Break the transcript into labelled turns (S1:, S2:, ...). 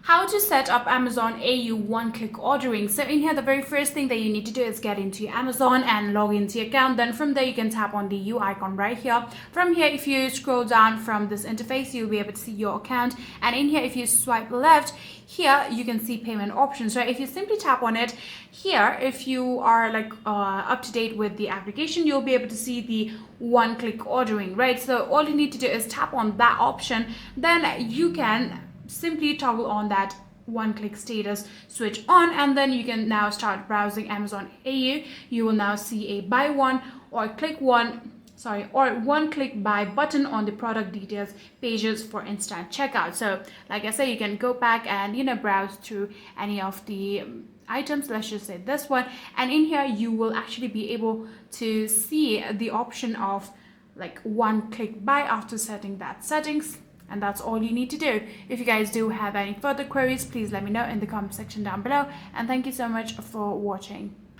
S1: How to set up Amazon AU one-click ordering. So in here, the very first thing that you need to do is get into Amazon and log into your account. Then from there, you can tap on the U icon right here. From here, if you scroll down from this interface, you'll be able to see your account. And in here, if you swipe left, here you can see payment options. So if you simply tap on it here, if you are up to date with the application, you'll be able to see the one-click ordering, right? So all you need to do is tap on that option. Then you can simply toggle on that one-click status switch on, and then you can now start browsing Amazon AU. You will now see a buy one or one click buy button on the product details pages for instant checkout. So like I said, you can go back and browse through any of the items. Let's just say this one, and in here you will actually be able to see the option of one click buy after setting that settings. And that's all you need to do. If you guys do have any further queries, please let me know in the comment section down below. And thank you so much for watching.